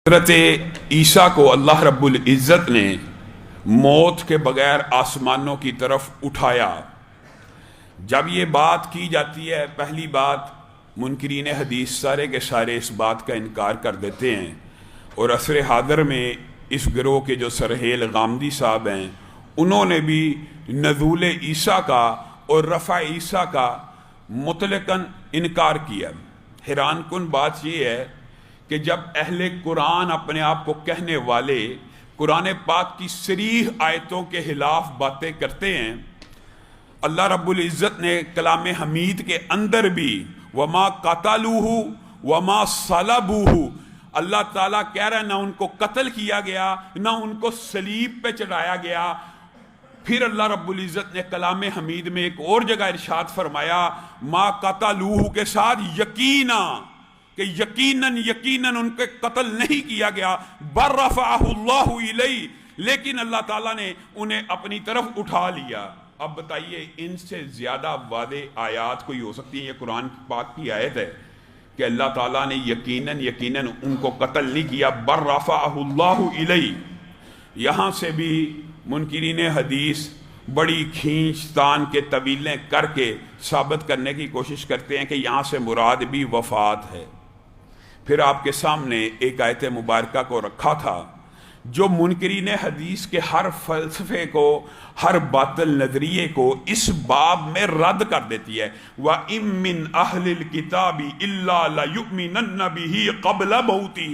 حضرت عیسیٰ کو اللہ رب العزت نے موت کے بغیر آسمانوں کی طرف اٹھایا۔ جب یہ بات کی جاتی ہے، پہلی بات منکرین حدیث سارے کے سارے اس بات کا انکار کر دیتے ہیں، اور عصر حاضر میں اس گروہ کے جو سرحیل غامدی صاحب ہیں انہوں نے بھی نزول عیسیٰ کا اور رفع عیسیٰ کا مطلقاً انکار کیا۔ حیران کن بات یہ ہے کہ جب اہل قرآن اپنے آپ کو کہنے والے قرآن پاک کی صریح آیتوں کے خلاف باتیں کرتے ہیں، اللہ رب العزت نے کلام حمید کے اندر بھی وَمَا قَتَلُوهُ وَمَا صَلَبُوهُ، اللہ تعالیٰ کہہ رہا ہے نہ ان کو قتل کیا گیا نہ ان کو صلیب پہ چڑھایا گیا۔ پھر اللہ رب العزت نے کلام حمید میں ایک اور جگہ ارشاد فرمایا مَا قَتَلُوهُ کے ساتھ یقیناً کہ یقیناً ان کے قتل نہیں کیا گیا، بَلْ رَفَعَهُ اللَّهُ إِلَيْهِ، لیکن اللہ تعالیٰ نے انہیں اپنی طرف اٹھا لیا۔ اب بتائیے ان سے زیادہ واضح آیات کوئی ہو سکتی ہے؟ یہ قرآن پاک کی آیت ہے کہ اللہ تعالیٰ نے یقیناً ان کو قتل نہیں کیا، بَلْ رَفَعَهُ اللَّهُ إِلَيْهِ۔ یہاں سے بھی منکرین حدیث بڑی کھینچ تان کے طویلیں کر کے ثابت کرنے کی کوشش کرتے ہیں کہ یہاں سے مراد بھی وفات ہے۔ پھر آپ کے سامنے ایک آیت مبارکہ کو رکھا تھا جو منکرین حدیث کے ہر فلسفے کو، ہر باطل نظریے کو اس باب میں رد کر دیتی ہے۔ وَإِن مِّنْ أَهْلِ الْكِتَابِ إِلَّا لَيُؤْمِنَنَّ بِهِ قَبْلَ مَوْتِهِ۔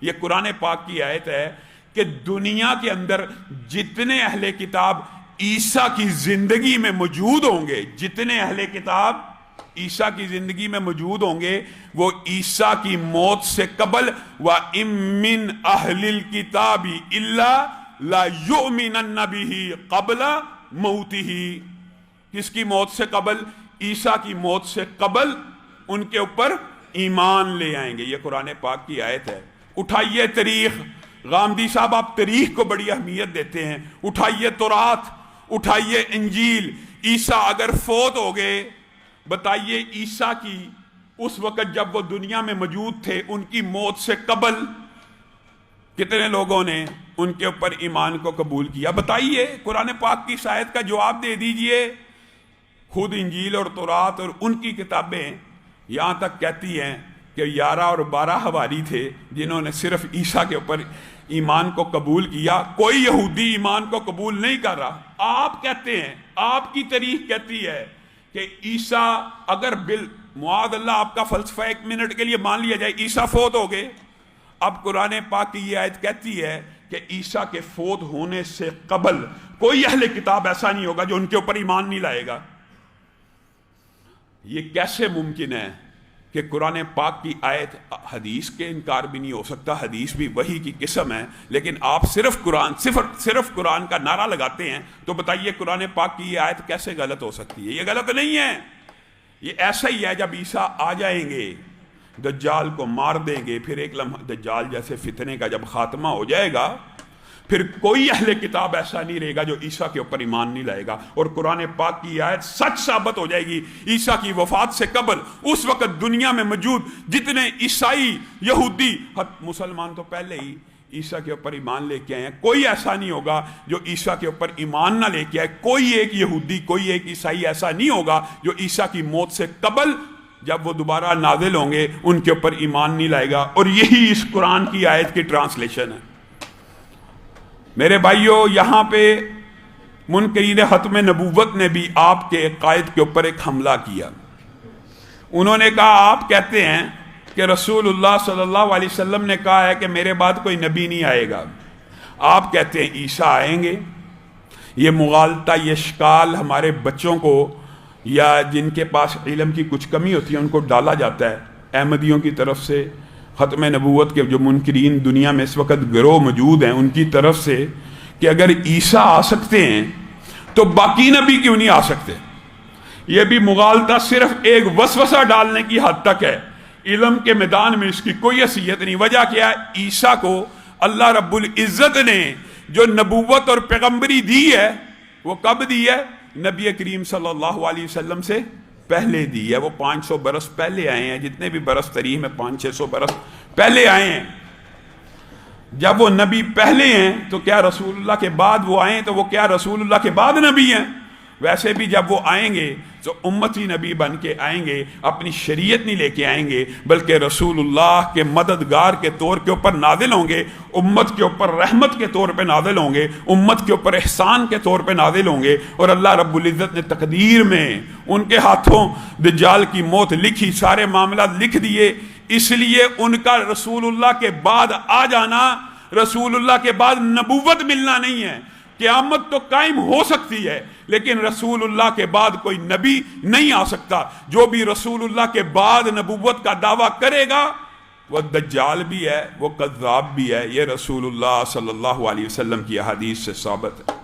یہ قرآن پاک کی آیت ہے کہ دنیا کے اندر جتنے اہل کتاب عیسیٰ کی زندگی میں موجود ہوں گے، جتنے اہل کتاب عیسیٰ کی زندگی میں موجود ہوں گے، وہ عیسیٰ کی موت سے قبل وَإِن مِّنْ أَهْلِ الْكِتَابِ إِلَّا لَيُؤْمِنَنَّ بِهِ قَبْلَ مَوْتِهِ۔ کس کی موت سے قبل؟ عیسیٰ کی موت سے قبل ان کے اوپر ایمان لے آئیں گے۔ یہ قرآن پاک کی آیت ہے۔ اٹھائیے تاریخ، غامدی صاحب آپ تاریخ کو بڑی اہمیت دیتے ہیں، اٹھائیے تورات، اٹھائیے انجیل۔ عیسیٰ اگر فوت ہو گئے، بتائیے عیسیٰ کی اس وقت جب وہ دنیا میں موجود تھے ان کی موت سے قبل کتنے لوگوں نے ان کے اوپر ایمان کو قبول کیا؟ بتائیے، قرآن پاک کی آیت کا جواب دے دیجئے۔ خود انجیل اور تورات اور ان کی کتابیں یہاں تک کہتی ہیں کہ 11 اور 12 حواری تھے جنہوں نے صرف عیسیٰ کے اوپر ایمان کو قبول کیا، کوئی یہودی ایمان کو قبول نہیں کر رہا۔ آپ کہتے ہیں، آپ کی تاریخ کہتی ہے کہ عیسیٰ اگر معاذ اللہ آپ کا فلسفہ ایک منٹ کے لیے مان لیا جائے عیسیٰ فوت ہو گئے، اب قرآن پاک کی یہ آیت کہتی ہے کہ عیسیٰ کے فوت ہونے سے قبل کوئی اہل کتاب ایسا نہیں ہوگا جو ان کے اوپر ایمان نہیں لائے گا۔ یہ کیسے ممکن ہے کہ قرآن پاک کی آیت، حدیث کے انکار بھی نہیں ہو سکتا، حدیث بھی وحی کی قسم ہے، لیکن آپ صرف قرآن کا نعرہ لگاتے ہیں، تو بتائیے قرآن پاک کی یہ آیت کیسے غلط ہو سکتی ہے؟ یہ غلط نہیں ہے، یہ ایسا ہی ہے جب عیسیٰ آ جائیں گے، دجال کو مار دیں گے، پھر ایک لمحہ دجال جیسے فتنے کا جب خاتمہ ہو جائے گا، پھر کوئی اہل کتاب ایسا نہیں رہے گا جو عیسیٰ کے اوپر ایمان نہیں لائے گا، اور قرآن پاک کی آیت سچ ثابت ہو جائے گی۔ عیسیٰ کی وفات سے قبل اس وقت دنیا میں موجود جتنے عیسائی، یہودی، مسلمان تو پہلے ہی عیسیٰ کے اوپر ایمان لے کے آئے ہیں، کوئی ایسا نہیں ہوگا جو عیسیٰ کے اوپر ایمان نہ لے کے آئے۔ کوئی ایک یہودی، کوئی ایک عیسائی ایسا نہیں ہوگا جو عیسیٰ کی موت سے قبل جب وہ دوبارہ نازل ہوں گے ان کے اوپر ایمان نہیں لائے گا، اور یہی اس قرآن کی آیت کی ٹرانسلیشن ہے۔ میرے بھائیوں، یہاں پہ منکرین ختم نبوت نے بھی آپ کے قائد کے اوپر ایک حملہ کیا۔ انہوں نے کہا آپ کہتے ہیں کہ رسول اللہ صلی اللہ علیہ وسلم نے کہا ہے کہ میرے بعد کوئی نبی نہیں آئے گا، آپ کہتے ہیں عیسیٰ آئیں گے۔ یہ مغالطہ، یہ اشکال ہمارے بچوں کو یا جن کے پاس علم کی کچھ کمی ہوتی ہے ان کو ڈالا جاتا ہے احمدیوں کی طرف سے، ختم نبوت کے جو منکرین دنیا میں اس وقت گروہ موجود ہیں ان کی طرف سے، کہ اگر عیسیٰ آ سکتے ہیں تو باقی نبی کیوں نہیں آ سکتے؟ یہ بھی مغالطہ صرف ایک وسوسہ ڈالنے کی حد تک ہے، علم کے میدان میں اس کی کوئی حیثیت نہیں۔ وجہ کیا ہے؟ عیسیٰ کو اللہ رب العزت نے جو نبوت اور پیغمبری دی ہے وہ کب دی ہے؟ نبی کریم صلی اللہ علیہ وسلم سے پہلے دی ہے۔ وہ 500 برس پہلے آئے ہیں، جتنے بھی برس تاریخ میں 500-600 برس پہلے آئے ہیں۔ جب وہ نبی پہلے ہیں تو کیا رسول اللہ کے بعد وہ آئیں تو وہ کیا رسول اللہ کے بعد نبی ہیں؟ ویسے بھی جب وہ آئیں گے تو امتی نبی بن کے آئیں گے، اپنی شریعت نہیں لے کے آئیں گے، بلکہ رسول اللہ کے مددگار کے طور کے اوپر نازل ہوں گے، امت کے اوپر رحمت کے طور پہ نازل ہوں گے، امت کے اوپر احسان کے طور پہ نازل ہوں گے۔ اور اللہ رب العزت نے تقدیر میں ان کے ہاتھوں دجال کی موت لکھی، سارے معاملات لکھ دیے، اس لیے ان کا رسول اللہ کے بعد آ جانا، رسول اللہ کے بعد نبوت ملنا نہیں ہے۔ قیامت تو قائم ہو سکتی ہے لیکن رسول اللہ کے بعد کوئی نبی نہیں آ سکتا۔ جو بھی رسول اللہ کے بعد نبوت کا دعویٰ کرے گا وہ دجال بھی ہے، وہ کذاب بھی ہے۔ یہ رسول اللہ صلی اللہ علیہ وسلم کی احادیث سے ثابت ہے۔